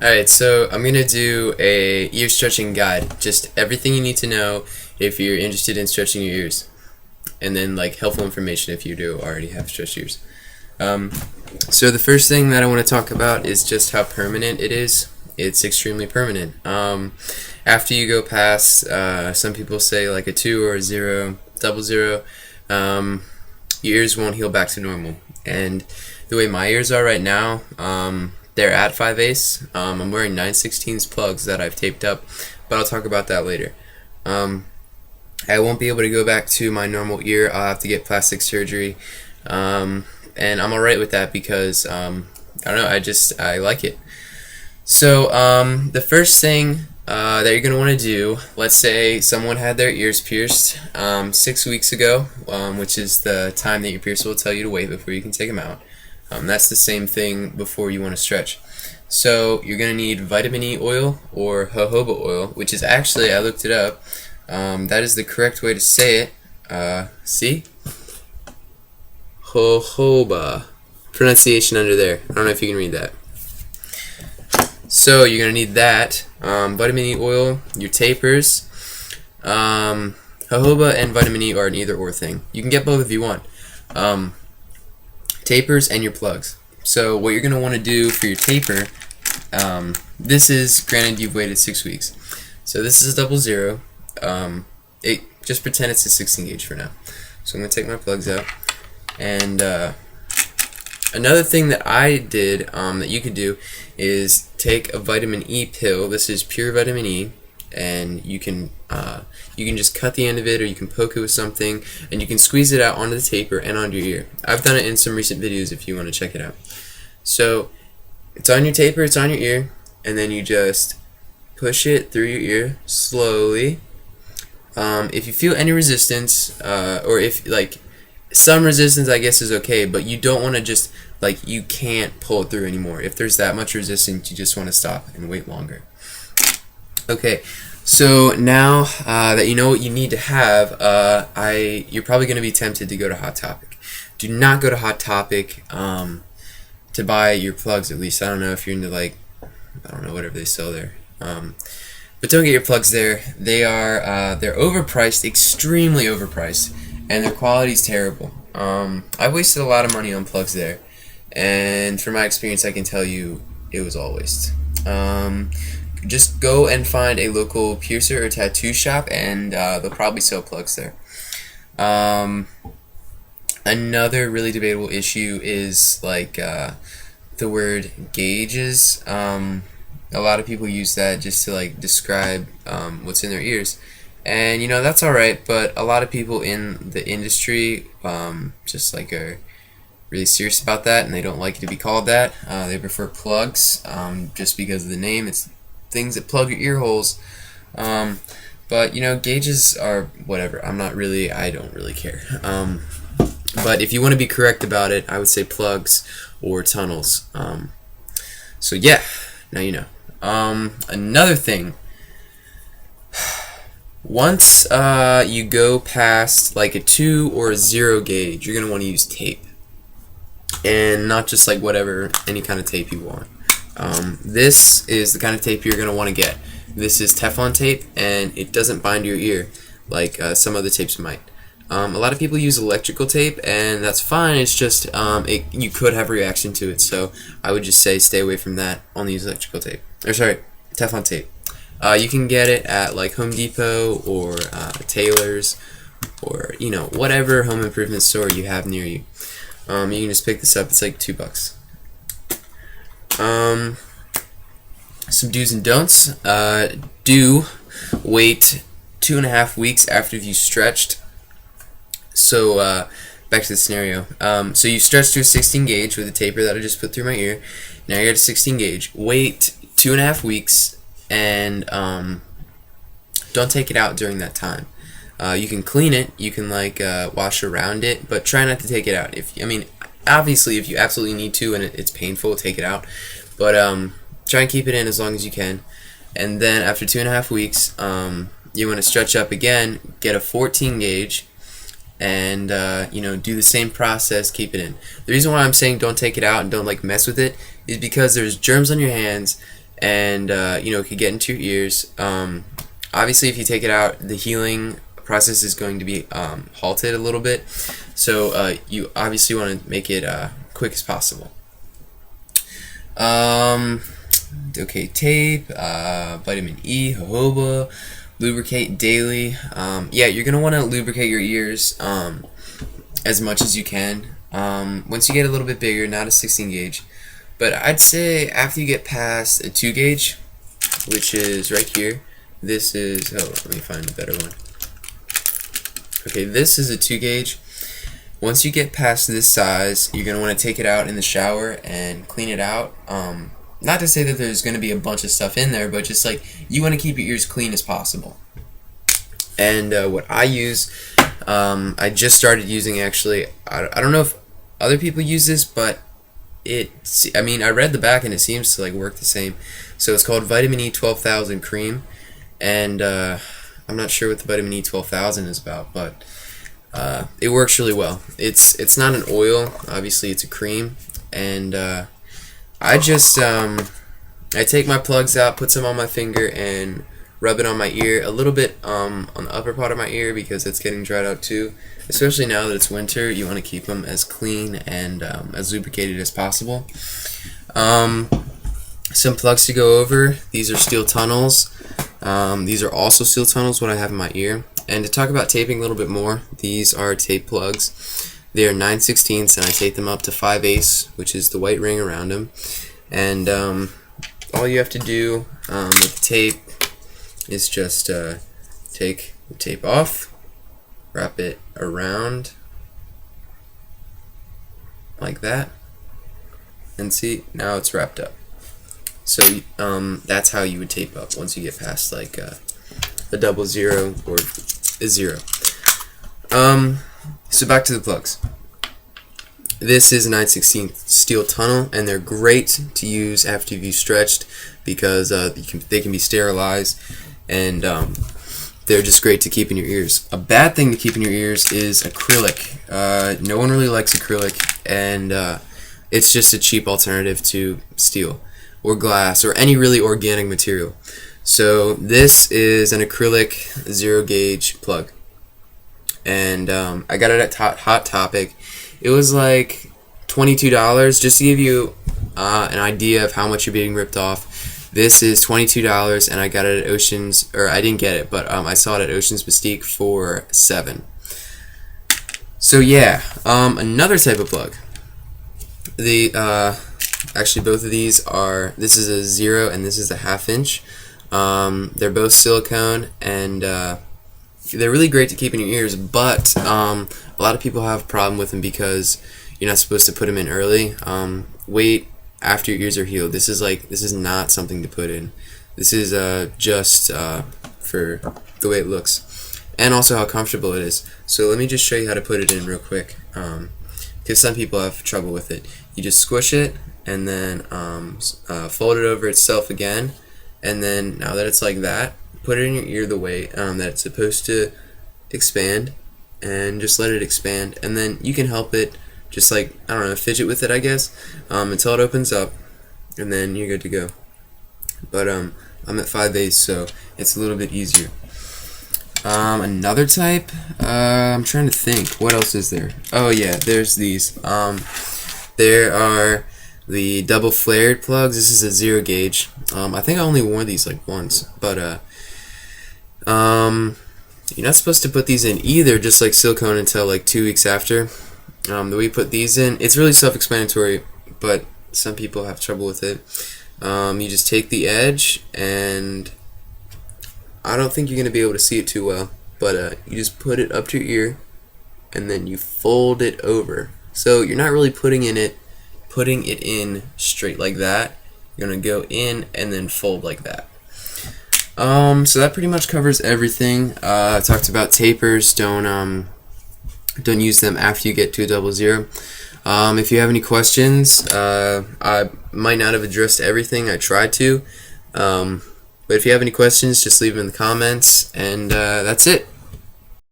Alright, so I'm gonna do a ear stretching guide. Just everything you need to know if you're interested in stretching your ears. And then like helpful information if you do already have stretched ears. Um, so the first thing that I want to talk about is just how permanent it is. It's extremely permanent. After you go past, some people say like a 2 or a 0, double 0, your ears won't heal back to normal. And the way my ears are right now, they're at 5/8. I'm wearing 9/16 plugs that I've taped up, but I'll talk about that later. Um, I won't be able to go back to my normal ear. I'll have to get plastic surgery, and I'm alright with that because I don't know. I like it. So the first thing that you're gonna want to do, let's say someone had their ears pierced 6 weeks ago, which is the time that your piercer will tell you to wait before you can take them out. That's the same thing before you want to stretch. So you're going to need vitamin E oil or jojoba oil, which is actually, I looked it up, that is the correct way to say it. See? Jojoba. Pronunciation under there. I don't know if you can read that. So you're going to need that, vitamin E oil, your tapers. Jojoba and vitamin E are an either or thing. You can get both if you want. Tapers and your plugs. So what you're going to want to do for your taper, this is, granted you've waited 6 weeks, so this is a double 0. Just pretend it's a 16 gauge for now. So I'm going to take my plugs out, and another thing that I did that you could do is take a vitamin E pill. This is pure vitamin E, and you can just cut the end of it, or you can poke it with something, and you can squeeze it out onto the taper and onto your ear. I've done it in some recent videos if you want to check it out. So it's on your taper, it's on your ear, and then you just push it through your ear slowly. If you feel any resistance, or if like some resistance, I guess is okay, but you don't want to just like, you can't pull it through anymore. If there's that much resistance, you just want to stop and wait longer. Okay, so now that you know what you need to have, you're probably going to be tempted to go to Hot Topic. Do not go to Hot Topic to buy your plugs, at least. I don't know if you're into, like, I don't know, whatever they sell there. But don't get your plugs there. They're overpriced, extremely overpriced, and their quality's terrible. I've wasted a lot of money on plugs there, and from my experience, I can tell you it was all waste. Just go and find a local piercer or tattoo shop, and they'll probably sell plugs there. Another really debatable issue is like the word gauges. A lot of people use that just to like describe what's in their ears, and you know, that's alright, but a lot of people in the industry just like are really serious about that, and they don't like it to be called that. They prefer plugs just because of the name. It's things that plug your ear holes. But you know, gauges are whatever. I don't really care. But if you want to be correct about it, I would say plugs or tunnels. So yeah, now you know. Another thing, once you go past like a 2 or a 0 gauge, you're going to want to use tape. And not just like whatever, any kind of tape you want. This is the kind of tape you're going to want to get. This is Teflon tape, and it doesn't bind your ear like some other tapes might. A lot of people use electrical tape, and that's fine. It's just you could have a reaction to it, so I would just say stay away from that. Only use electrical tape. Or sorry, Teflon tape. You can get it at like Home Depot or Taylor's, or you know, whatever home improvement store you have near you. You can just pick this up. It's like $2. Some do's and don'ts. Do wait 2.5 weeks after you've stretched. So back to the scenario. So you stretched to a 16 gauge with a taper that I just put through my ear. Now you're at a 16 gauge. Wait 2.5 weeks, and don't take it out during that time. You can clean it. You can like wash around it, but try not to take it out. Obviously, if you absolutely need to and it's painful, take it out. But try and keep it in as long as you can. And then after 2.5 weeks, you want to stretch up again, get a 14 gauge, and you know, do the same process, keep it in. The reason why I'm saying don't take it out and don't like mess with it is because there's germs on your hands, and it could get into your ears. Obviously, if you take it out, the healing process is going to be halted a little bit, so you obviously want to make it quick as possible. Okay, tape, vitamin E, jojoba, lubricate daily. Yeah, you're gonna want to lubricate your ears as much as you can. Once you get a little bit bigger, not a 16 gauge, but I'd say after you get past a 2 gauge, which is right here. This is, oh, let me find a better one. Okay, this is a 2 gauge. Once you get past this size, you're going to want to take it out in the shower and clean it out. Not to say that there's going to be a bunch of stuff in there, but just like you want to keep your ears clean as possible. And what I use, I just started using actually. I don't know if other people use this, but I read the back and it seems to like work the same. So it's called Vitamin E 12,000 Cream, and I'm not sure what the Vitamin E 12,000 is about, but it works really well. It's not an oil, obviously it's a cream, and I just I take my plugs out, put some on my finger, and rub it on my ear a little bit on the upper part of my ear because it's getting dried out too. Especially now that it's winter, you want to keep them as clean and as lubricated as possible. Some plugs to go over. These are steel tunnels. These are also steel tunnels, what I have in my ear. And to talk about taping a little bit more, these are tape plugs. They are 9/16, and I tape them up to 5/8, which is the white ring around them. And all you have to do with the tape is just take the tape off, wrap it around like that, and see, now it's wrapped up. So that's how you would tape up once you get past like a 00 or a 0. So back to the plugs. This is a 9/16 steel tunnel, and they're great to use after you've stretched because they can be sterilized, and they're just great to keep in your ears. A bad thing to keep in your ears is acrylic. No one really likes acrylic, and it's just a cheap alternative to steel or glass or any really organic material. So this is an acrylic 0 gauge plug, and I got it at Hot Topic. It was like $22, just to give you an idea of how much you're being ripped off. This is $22, and I got it at Oceans, or I didn't get it, but I saw it at Oceans Mystique for $7. So yeah, another type of plug. Actually both of these are, this is a 0 and this is a 1/2 inch. They're both silicone, and they're really great to keep in your ears, but a lot of people have a problem with them because you're not supposed to put them in early. Wait after your ears are healed. This is not something to put in. This is just for the way it looks, and also how comfortable it is. So let me just show you how to put it in real quick, because some people have trouble with it. You just squish it and then fold it over itself again, and then now that it's like that, put it in your ear the way that it's supposed to expand, and just let it expand, and then you can help it, just like, I don't know, fidget with it, I guess, until it opens up, and then you're good to go. But I'm at 5/8, so it's a little bit easier. Another type, I'm trying to think, what else is there? Oh yeah, there's these. There are the double flared plugs. This is a 0 gauge. I think I only wore these like once, but you're not supposed to put these in either, just like silicone, until like 2 weeks after. The way you put these in, it's really self-explanatory, but some people have trouble with it. You just take the edge, and I don't think you're going to be able to see it too well, but you just put it up to your ear, and then you fold it over. So you're not really putting it in straight like that. You're going to go in and then fold like that. So that pretty much covers everything. I talked about tapers. Don't use them after you get to a 00. If you have any questions, I might not have addressed everything. I tried to. But if you have any questions, just leave them in the comments, and that's it.